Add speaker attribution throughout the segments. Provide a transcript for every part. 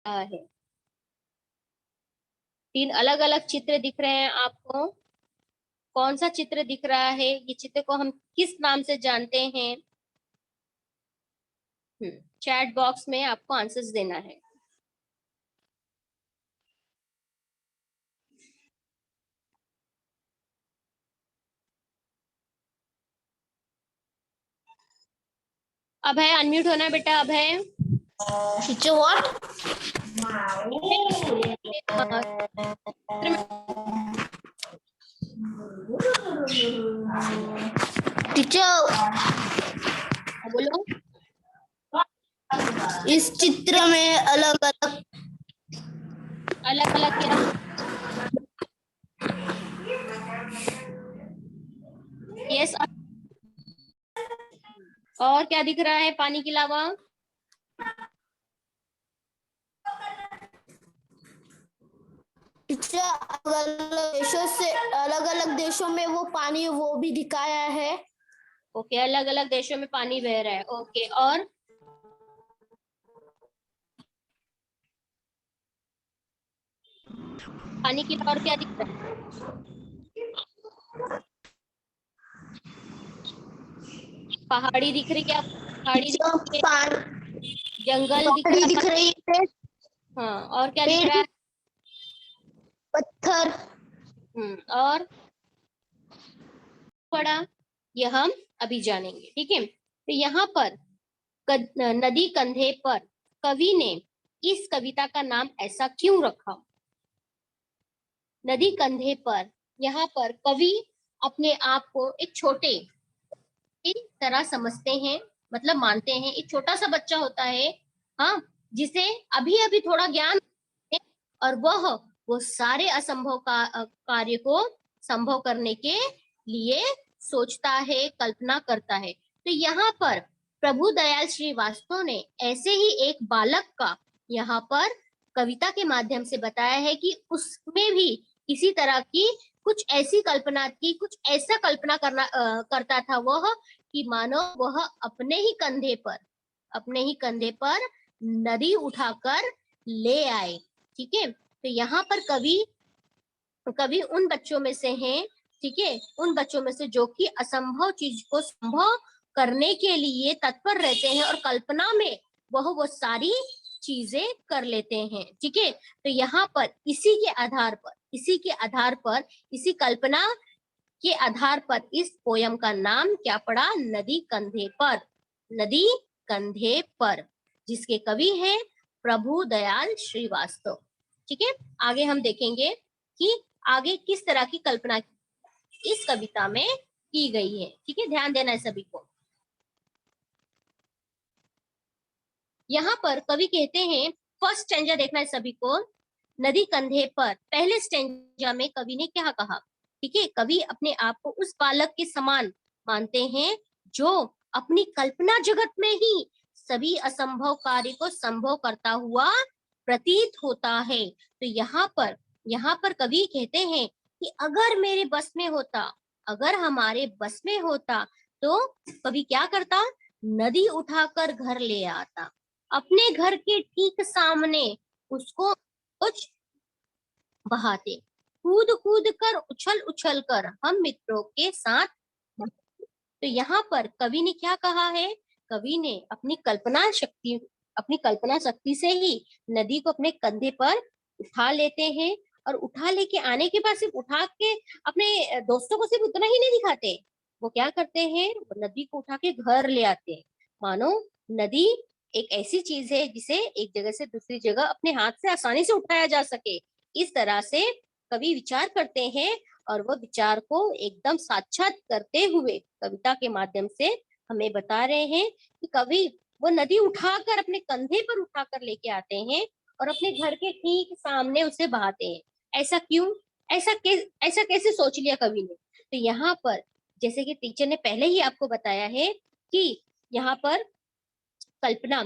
Speaker 1: है। तीन अलग अलग चित्र दिख रहे हैं आपको। कौन सा चित्र दिख रहा है? ये चित्र को हम किस नाम से जानते हैं? चैट बॉक्स में आपको आंसर्स देना है। अभय अनम्यूट होना बेटा। अभय
Speaker 2: टीचर व्हाट? टीचर
Speaker 1: बोलो।
Speaker 2: इस चित्र में अलग अलग
Speaker 1: क्या? यस। और क्या दिख रहा है पानी के अलावा?
Speaker 2: टीचर अलग अलग देशों में वो पानी वो भी दिखाया है।
Speaker 1: ओके, अलग अलग देशों में पानी बह रहा है। ओके, और पानी के अलावा और क्या दिख रहा है? पहाड़ी दिख रही है? पहाड़ी दिख रही है, जंगल
Speaker 2: दिख रही है।
Speaker 1: हाँ, और क्या दिख रहा है?
Speaker 2: पत्थर।
Speaker 1: और पड़ा, ये हम अभी जानेंगे। ठीक है, तो यहाँ पर नदी कंधे पर कवि ने इस कविता का नाम ऐसा क्यों रखा? नदी कंधे पर यहाँ पर कवि अपने आप को एक छोटे की तरह समझते हैं, मतलब मानते हैं। एक छोटा सा बच्चा होता है, हाँ, जिसे अभी अभी थोड़ा ज्ञान है, और वो सारे असंभव कार्य को संभव करने के लिए सोचता है, कल्पना करता है। तो यहाँ पर प्रभु दयाल श्रीवास्तव ने ऐसे ही एक बालक का यहाँ पर कविता के माध्यम से बताया है कि उसमें भी इसी तरह की कुछ ऐसी कल्पना की, कुछ ऐसा कल्पना करता था वह, कि मानो वह अपने ही कंधे पर नदी उठाकर ले आए। ठीक है, तो यहाँ पर कवि उन बच्चों में से हैं, ठीक है, उन बच्चों में से जो कि असंभव चीज को संभव करने के लिए तत्पर रहते हैं, और कल्पना में वो सारी चीजें कर लेते हैं। ठीक है, तो यहाँ पर इसी के आधार पर इसी कल्पना के आधार पर इस पोयम का नाम क्या पड़ा? नदी कंधे पर। नदी कंधे पर, जिसके कवि हैं प्रभु दयाल श्रीवास्तव। ठीक है, आगे हम देखेंगे कि आगे किस तरह की कल्पना इस कविता में की गई है। ठीक है, ध्यान देना है सभी को। यहाँ पर कवि कहते हैं, फर्स्ट स्टैंजा देखना है सभी को। नदी कंधे पर, पहले स्टैंजा में कवि ने क्या कहा? ठीक है, कवि अपने आप को उस बालक के समान मानते हैं जो अपनी कल्पना जगत में ही सभी असंभव कार्य को संभव करता हुआ प्रतीत होता है। तो यहाँ पर कवि कहते हैं कि अगर मेरे बस में होता, अगर हमारे बस में होता, तो कवि क्या करता? नदी उठाकर घर ले आता, अपने घर के ठीक सामने उसको कुछ बहाते, कूद कूद कर, उछल उछल कर हम मित्रों के साथ। तो यहाँ पर कवि ने क्या कहा है? कवि ने अपनी कल्पना शक्ति से ही नदी को अपने कंधे पर उठा लेते हैं, और उठा लेके आने के बाद सिर्फ उठा के अपने दोस्तों को सिर्फ उतना ही नहीं दिखाते, वो क्या करते हैं? वो नदी को उठा के घर ले आते हैं। मानो नदी एक ऐसी चीज है जिसे एक जगह से दूसरी जगह अपने हाथ से आसानी से उठाया जा सके। इस तरह से कवि विचार करते हैं, और वह विचार को एकदम साक्षात करते हुए कविता के माध्यम से हमें बता रहे हैं कि कवि वो नदी उठाकर अपने कंधे पर उठाकर लेके आते हैं, और अपने घर के ठीक सामने उसे बहाते हैं। ऐसा क्यों? ऐसा कैसे सोच लिया कवि ने? तो यहाँ पर जैसे कि टीचर ने पहले ही आपको बताया है कि यहाँ पर कल्पना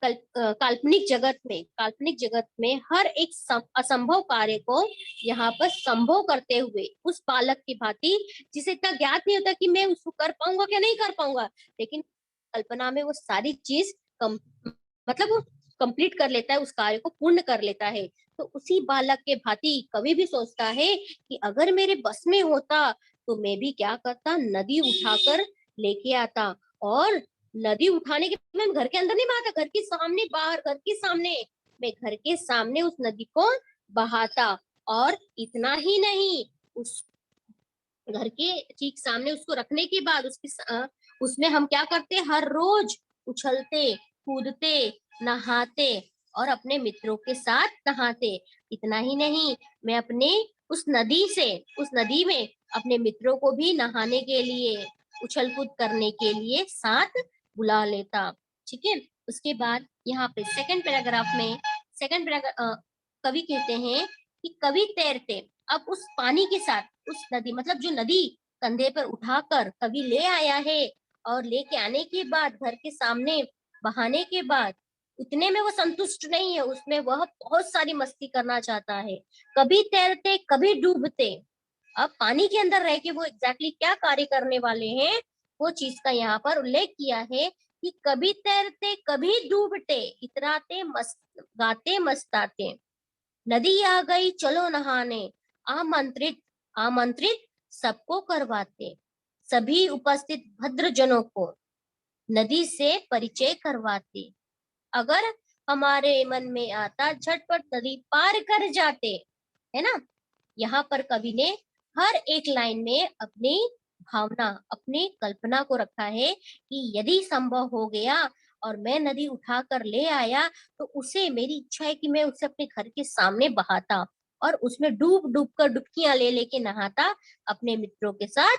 Speaker 1: काल्पनिक जगत में हर एक असंभव कार्य को यहाँ पर संभव करते हुए उस बालक की भांति, जिसे इतना ज्ञात नहीं होता कि मैं उसको कर पाऊंगा क्या नहीं कर पाऊंगा, लेकिन कल्पना में वो सारी चीज मतलब वो कंप्लीट कर लेता है, उस कार्य को पूर्ण कर लेता है। तो उसी बालक के भांति कवि भी सोचता है कि अगर मेरे बस में होता तो मैं भी क्या करता, नदी उठाकर लेके आता, और नदी उठाने के मैं घर के अंदर नहीं बहाता, घर के सामने, बाहर घर के सामने, मैं घर के सामने उस नदी को बहाता। और इतना ही नहीं, उस घर के ठीक सामने उसको रखने के बाद उसमें हम क्या करते, हर रोज उछलते कूदते नहाते और अपने मित्रों के साथ नहाते। इतना ही नहीं, मैं अपने उस नदी में अपने मित्रों को भी नहाने के लिए, उछल कूद करने के लिए साथ बुला लेता। ठीक है। उसके बाद यहाँ पे सेकंड पैराग्राफ कवि कहते हैं कि कवि तैरते अब उस पानी के साथ, उस नदी मतलब जो नदी कंधे पर उठाकर कवि ले आया है, और लेके आने के बाद घर के सामने बहाने के बाद उतने में वो संतुष्ट नहीं है, उसमें वह बहुत सारी मस्ती करना चाहता है। कभी तैरते कभी डूबते, अब पानी के अंदर रह के वो एग्जैक्टली क्या कार्य करने वाले हैं, वो चीज का यहाँ पर उल्लेख किया है कि कभी तैरते कभी डूबते, इतराते मस्त गाते मस्ताते, नदी आ गई चलो नहाने, आमंत्रित आमंत्रित सबको करवाते, सभी उपस्थित भद्रजनों को नदी से परिचय करवाते, अगर हमारे मन में आता झटपट नदी पार कर जाते। है ना। यहाँ पर कवि ने हर एक लाइन में अपनी भावना, अपनी कल्पना को रखा है कि यदि संभव हो गया और मैं नदी उठा कर ले आया तो उसे, मेरी इच्छा है कि मैं उसे अपने घर के सामने बहाता और उसमें डूब डूब कर डुबकियां ले लेके नहाता, अपने मित्रों के साथ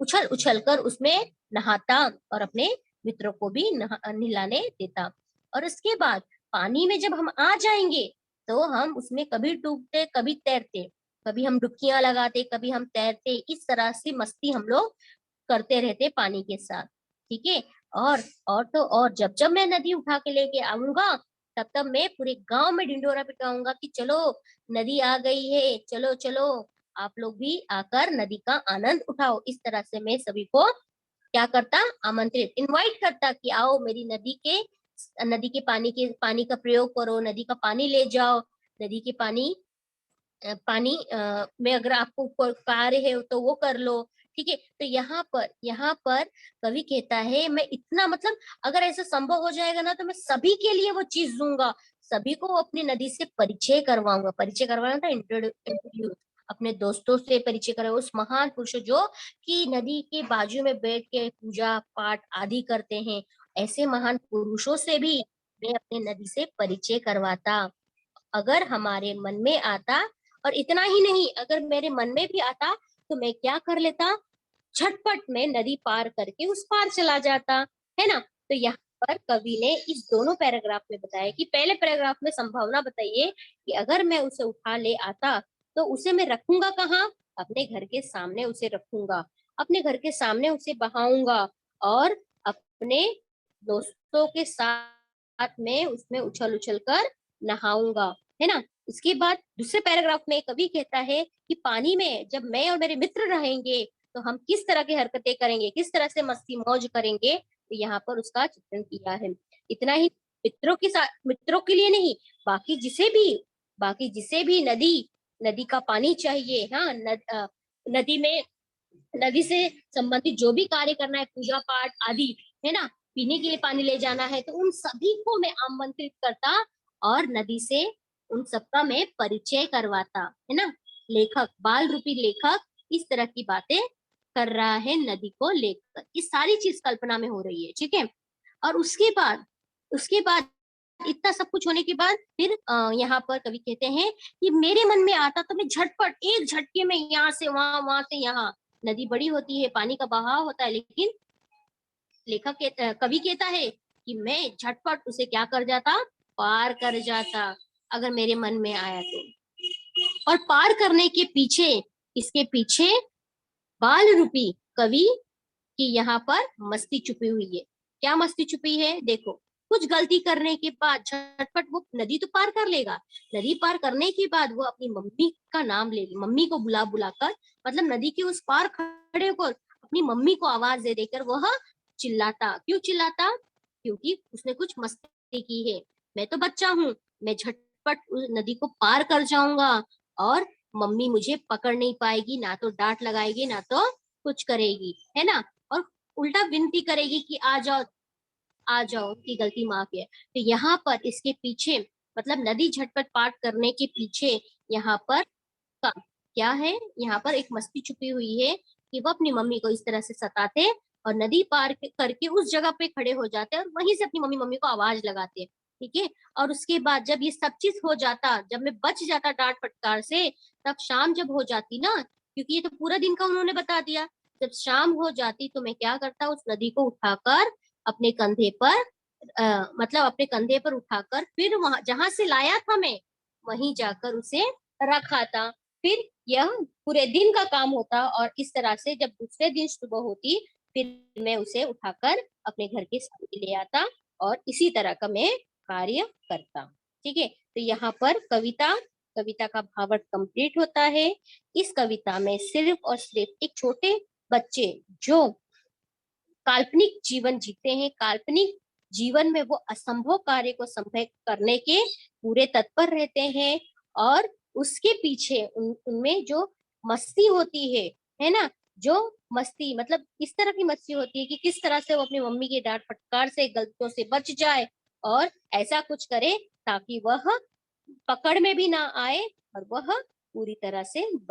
Speaker 1: उछल उछल कर उसमें नहाता और अपने मित्रों को भी नहलाने देता। और उसके बाद पानी में जब हम आ जाएंगे तो हम उसमें कभी डूबते कभी तैरते, कभी हम डुबकियां लगाते कभी हम तैरते, इस तरह से मस्ती हम लोग करते रहते पानी के साथ। ठीक है। और तो और जब जब मैं नदी उठा के लेके आऊंगा तब तब मैं पूरे गांव में ढिंडोरा पिटाऊंगा कि चलो नदी आ गई है, चलो चलो आप लोग भी आकर नदी का आनंद उठाओ। इस तरह से मैं सभी को क्या करता, आमंत्रित, इनवाइट करता कि आओ मेरी नदी के पानी का प्रयोग करो, नदी का पानी ले जाओ, नदी के पानी में अगर आपको कोई कार्य है तो वो कर लो। ठीक है। तो यहाँ पर कवि कहता है मैं इतना मतलब अगर ऐसा संभव हो जाएगा ना तो मैं सभी के लिए वो चीज दूंगा, सभी को अपनी नदी से परिचय करवाऊंगा। परिचय करवाना था, इंट्रोड्यूस, अपने दोस्तों से परिचय कराओ, उस महान पुरुष जो कि नदी के बाजू में बैठ के पूजा पाठ आदि करते हैं, ऐसे महान पुरुषों से भी मैं अपनी नदी से परिचय करवाता। अगर हमारे मन में आता, और इतना ही नहीं, अगर मेरे मन में भी आता तो मैं क्या कर लेता, झटपट में नदी पार करके उस पार चला जाता। है ना। तो यहाँ पर कवि ने इस दोनों पैराग्राफ में बताया कि पहले पैराग्राफ में संभावना बताइए कि अगर मैं उसे उठा ले आता तो उसे मैं रखूंगा कहाँ, अपने घर के सामने उसे रखूंगा, अपने घर के सामने उसे बहाऊंगा और अपने दोस्तों के साथ में उसमें उछल उछल कर नहाऊंगा। है ना। उसके बाद दूसरे पैराग्राफ में कवि कहता है कि पानी में जब मैं और मेरे मित्र रहेंगे तो हम किस तरह की हरकतें करेंगे, किस तरह से मस्ती मौज करेंगे, तो यहाँ पर उसका चित्रण किया है। इतना ही, मित्रों के लिए नहीं, बाकी जिसे भी नदी का पानी चाहिए, हाँ, नदी में, नदी से संबंधित जो भी कार्य करना है, पूजा पाठ आदि, है ना, पीने के लिए पानी ले जाना है, तो उन सभी को मैं आमंत्रित करता और नदी से उन सबका मैं परिचय करवाता। है ना। बाल रूपी लेखक इस तरह की बातें कर रहा है नदी को लेकर, ये सारी चीज कल्पना में हो रही है। ठीक है। और उसके बाद इतना सब कुछ होने के बाद फिर यहाँ पर कवि कहते हैं कि मेरे मन में आता तो मैं झटपट एक झटके में यहाँ से वहां, वहां से यहाँ, नदी बड़ी होती है, पानी का बहाव होता है, लेकिन कवि कहता है कि मैं झटपट उसे क्या कर जाता, पार कर जाता, अगर मेरे मन में आया तो। और पार करने के पीछे, इसके पीछे बाल रूपी कवि की यहाँ पर मस्ती छुपी हुई है। क्या मस्ती छुपी है, देखो, कुछ गलती करने के बाद झटपट वो नदी तो पार कर लेगा, नदी पार करने के बाद वो अपनी मम्मी का नाम ले, मम्मी को बुला बुलाकर, मतलब नदी के उस पार खड़े होकर अपनी मम्मी को आवाज दे देकर वह चिल्लाता। क्यों चिल्लाता, क्योंकि उसने कुछ मस्ती की है। मैं तो बच्चा हूँ, मैं झटपट उस नदी को पार कर जाऊंगा और मम्मी मुझे पकड़ नहीं पाएगी, ना तो डांट लगाएगी ना तो कुछ करेगी, है ना। और उल्टा विनती करेगी कि आ जाओ, आ जाओ, की गलती माफ है। तो यहाँ पर इसके पीछे, मतलब नदी झटपट पार करने के पीछे यहाँ पर क्या है, यहाँ पर एक मस्ती छुपी हुई है कि वो अपनी मम्मी को इस तरह से सताते और नदी पार करके उस जगह पे खड़े हो जाते और वहीं से अपनी मम्मी मम्मी को आवाज लगाते। ठीक है। और उसके बाद जब ये सब चीज हो जाता, जब मैं बच जाता डांट फटकार से, तब शाम जब हो जाती ना, क्योंकि ये तो पूरा दिन का उन्होंने बता दिया, जब शाम हो जाती तो मैं क्या करता, उस नदी को उठाकर अपने कंधे पर, मतलब अपने कंधे पर उठाकर फिर वहां जहां से लाया था मैं, वहीं जाकर उसे रखा था। फिर यह पूरे दिन का काम होता और इस तरह से जब दूसरे दिन सुबह होती, फिर मैं उसे उठाकर अपने घर के सामने ले आता और इसी तरह का मैं कार्य करता। ठीक है। तो यहाँ पर कविता कविता का भावार्थ कंप्लीट होता है। इस कविता में सिर्फ और सिर्फ एक छोटे बच्चे जो काल्पनिक जीवन जीते हैं, काल्पनिक जीवन में वो असंभव कार्य को संभव करने के पूरे तत्पर रहते हैं, और उसके पीछे उनमें जो मस्ती होती है ना, जो मस्ती मतलब इस तरह की मस्ती होती है कि किस तरह से वो अपनी मम्मी की डांट फटकार से, गलतियों से बच जाए और ऐसा कुछ करे ताकि वह पकड़ में भी ना आए और वह पूरी तरह से